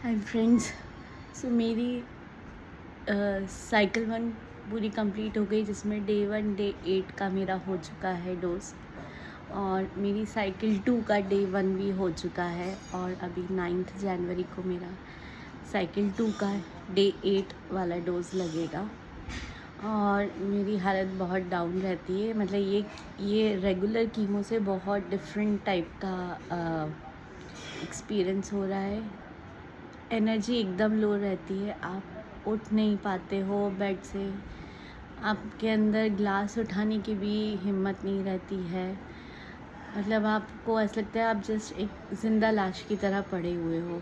Hi friends. सो मेरी cycle 1 पूरी complete हो गई, जिसमें डे 1 डे 8 का मेरा हो चुका है डोज, और मेरी साइकिल 2 का डे 1 भी हो चुका है, और अभी 9 जनवरी को मेरा साइकिल 2 का डे 8 वाला डोज लगेगा। और मेरी हालत बहुत डाउन रहती है, मतलब ये रेगुलर कीमो से बहुत डिफरेंट टाइप का एक्सपीरियंस हो रहा है। एनर्जी एकदम लो रहती है, आप उठ नहीं पाते हो बेड से, आपके अंदर ग्लास उठाने की भी हिम्मत नहीं रहती है। मतलब आपको ऐसा लगता है आप जस्ट एक ज़िंदा लाश की तरह पड़े हुए हो।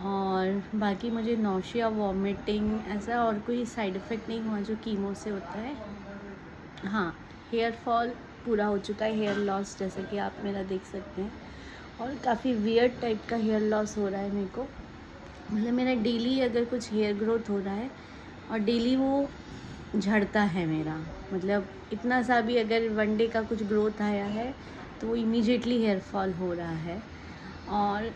और बाकी मुझे नौशिया, वॉमिटिंग ऐसा और कोई साइड इफ़ेक्ट नहीं हुआ जो कीमो से होता है। हाँ, हेयर फॉल पूरा हो चुका है, हेयर लॉस जैसे कि आप मेरा देख सकते हैं, और काफ़ी वियर्ड टाइप का हेयर लॉस हो रहा है मेरे को। मतलब मेरा डेली अगर कुछ हेयर ग्रोथ हो रहा है और डेली वो झड़ता है मेरा, मतलब इतना सा भी अगर वन डे का कुछ ग्रोथ आया है तो वो इमीडिएटली हेयर फॉल हो रहा है। और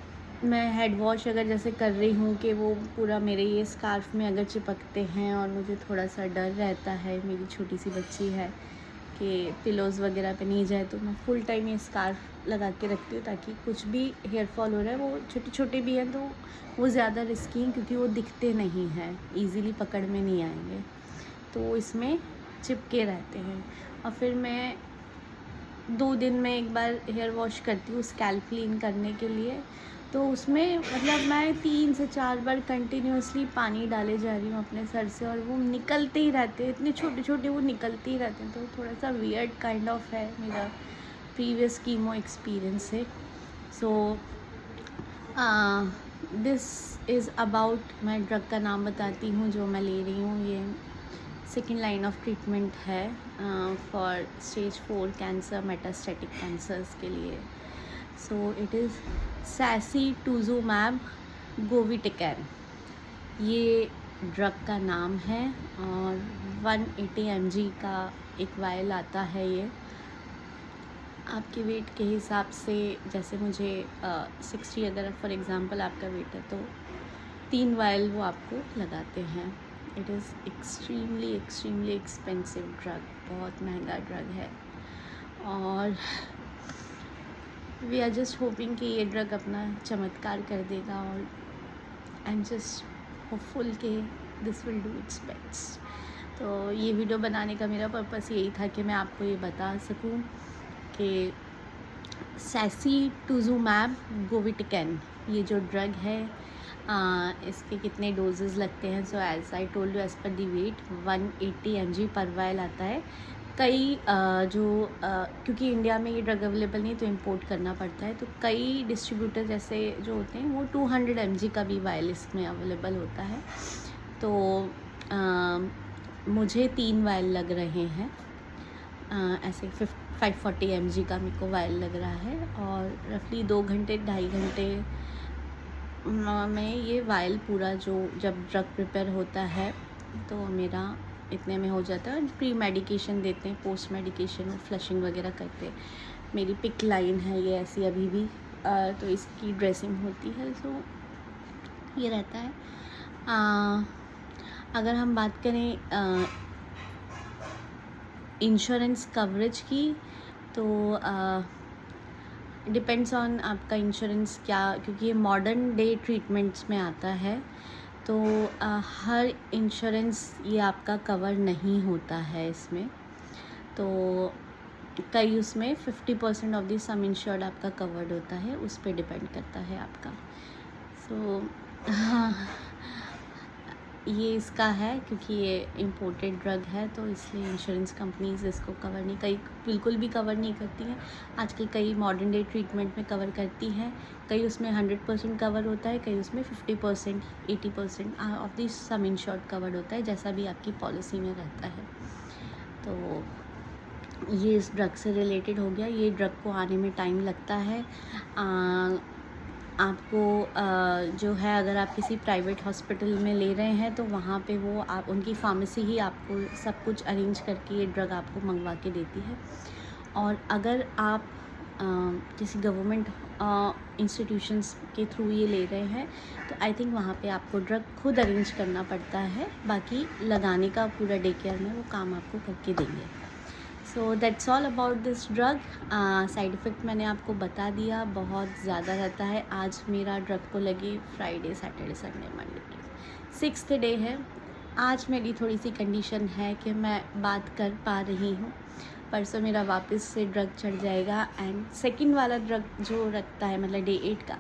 मैं हेड वॉश अगर जैसे कर रही हूँ कि वो पूरा मेरे ये स्कार्फ में अगर चिपकते हैं, और मुझे थोड़ा सा डर रहता है, मेरी छोटी सी बच्ची है कि पिलोज़ वगैरह पे नहीं जाए, तो मैं फुल टाइम ये स्कार्फ लगा के रखती हूँ ताकि कुछ भी हेयर फॉल हो रहा है, वो छोटे छोटे भी हैं तो वो ज़्यादा रिस्की हैं, क्योंकि वो दिखते नहीं हैं, ईज़िली पकड़ में नहीं आएंगे, तो इसमें चिपके रहते हैं। और फिर मैं 2 दिन में एक बार हेयर वॉश करती हूँ स्कैल्प क्लीन करने के लिए, तो उसमें मतलब मैं 3 से 4 बार कंटिन्यूअसली पानी डाले जा रही हूँ अपने सर से, और वो निकलते ही रहते हैं, इतने छोटे छोटे वो निकलते ही रहते हैं। तो थोड़ा सा वियर्ड काइंड ऑफ है मेरा प्रीवियस कीमो एक्सपीरियंस से। सो दिस इज़ अबाउट, मैं ड्रग का नाम बताती हूँ जो मैं ले रही हूँ। ये सेकेंड लाइन ऑफ ट्रीटमेंट है for stage 4 cancer, metastatic cancers के लिए। सो इट इज़ सैसीटुजुमैब गोविटिकैन, ये ड्रग का नाम है, और 180 mg का एक वायल आता है। ये आपके वेट के हिसाब से, जैसे मुझे 60 अगर फॉर एग्ज़ाम्पल आपका वेट है तो 3 वायल वो आपको लगाते हैं। It is extremely expensive drug, बहुत महंगा ड्रग है, और वी आर जस्ट होपिंग कि ये ड्रग अपना चमत्कार कर देगा, और आई एम जस्ट होपफुल कि this will do it's best. तो ये वीडियो बनाने का मेरा पर्पस यही था कि मैं आपको ये बता सकूं कि सैसीटुजुमैब गोविटिकैन ये जो ड्रग है, इसके कितने डोजेज़ लगते हैं। So as I told you, as per the weight 180 mg per vial आता है। कई क्योंकि इंडिया में ये ड्रग अवेलेबल नहीं तो इंपोर्ट करना पड़ता है, तो कई डिस्ट्रीब्यूटर जैसे जो होते हैं वो 200 mg का भी वायल इसमें अवेलेबल होता है। तो मुझे 3 वायल लग रहे हैं, ऐसे 540 mg का मेरे को वायल लग रहा है, और रफली 2 घंटे 2.5 घंटे में ये वायल पूरा जो जब ड्रग प्रिपेयर होता है तो मेरा इतने में हो जाता है। प्री मेडिकेशन देते हैं, पोस्ट मेडिकेशन फ्लशिंग वगैरह करते हैं। मेरी पिक लाइन है ये ऐसी अभी भी, तो इसकी ड्रेसिंग होती है। सो ये रहता है। अगर हम बात करें इंश्योरेंस कवरेज की, तो डिपेंड्स ऑन आपका इंश्योरेंस क्या, क्योंकि ये मॉडर्न डे ट्रीटमेंट्स में आता है, तो हर इंश्योरेंस ये आपका कवर नहीं होता है इसमें। तो कई उसमें 50% ऑफ द सम इंश्योर्ड आपका कवर्ड होता है, उस पर डिपेंड करता है आपका। सो ये इसका है, क्योंकि ये इम्पोर्टेड ड्रग है तो इसलिए इंश्योरेंस कंपनीज इसको कवर नहीं, कई बिल्कुल भी कवर नहीं करती हैं। आजकल कई मॉडर्न डे ट्रीटमेंट में कवर करती हैं, कई उसमें 100% कवर होता है, कई उसमें 50% 80% of the some insured covered होता है, जैसा भी आपकी पॉलिसी में रहता है। तो ये इस ड्रग से रिलेटेड हो गया। ये ड्रग को आने में टाइम लगता है। आपको जो है, अगर आप किसी प्राइवेट हॉस्पिटल में ले रहे हैं तो वहाँ पे वो आप उनकी फार्मेसी ही आपको सब कुछ अरेंज करके ये ड्रग आपको मंगवा के देती है। और अगर आप किसी गवर्नमेंट इंस्टीट्यूशंस के थ्रू ये ले रहे हैं, तो आई थिंक वहाँ पे आपको ड्रग खुद अरेंज करना पड़ता है, बाकी लगाने का पूरा डे केयर में वो काम आपको करके देंगे। So that's all about this drug. Side effect मैंने आपको बता दिया, बहुत ज़्यादा रहता है। आज मेरा ड्रग को लगे Friday, Saturday, Sunday, Monday, 6th day है। आज मेरी थोड़ी सी कंडीशन है कि मैं बात कर पा रही हूँ, परसों मेरा वापस से ड्रग चढ़ जाएगा। एंड सेकंड वाला ड्रग जो रखता है, मतलब डे 8 का,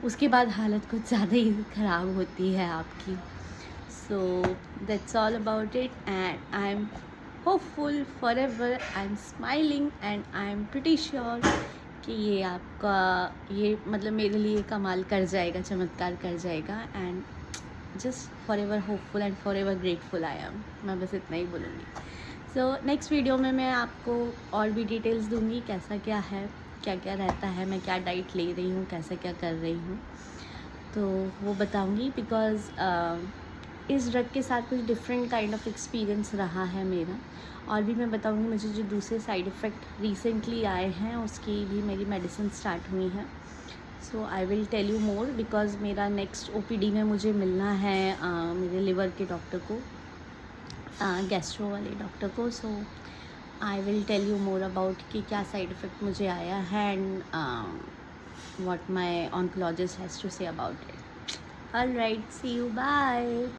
उसके बाद हालत कुछ ज़्यादा ही ख़राब होती है आपकी। So that's all about it, and I am hopeful for ever, I am smiling, and I am pretty sure कि ये आपका, ये मतलब मेरे लिए कमाल कर जाएगा, चमत्कार कर जाएगा। And just for ever hopeful and for ever grateful I am. मैं बस इतना ही बोलूँगी। सो नेक्स्ट वीडियो में मैं आपको और भी डिटेल्स दूँगी, कैसा क्या है, क्या क्या रहता है, मैं क्या डाइट ले रही हूँ, कैसा क्या कर रही हूँ, तो वो बताऊँगी। बिकॉज़ इस ड्रग के साथ कुछ डिफरेंट काइंड ऑफ एक्सपीरियंस रहा है मेरा, और भी मैं बताऊँगी। मुझे जो दूसरे साइड इफ़ेक्ट रिसेंटली आए हैं, उसकी भी मेरी मेडिसिन स्टार्ट हुई है। So I will tell you more, because मेरा नेक्स्ट OPD में मुझे मिलना है मेरे लिवर के डॉक्टर को, गैस्ट्रो वाले डॉक्टर को। So I will tell you more about कि क्या साइड इफ़ेक्ट मुझे आया है, and what my oncologist has to say about it. All right, see you, bye.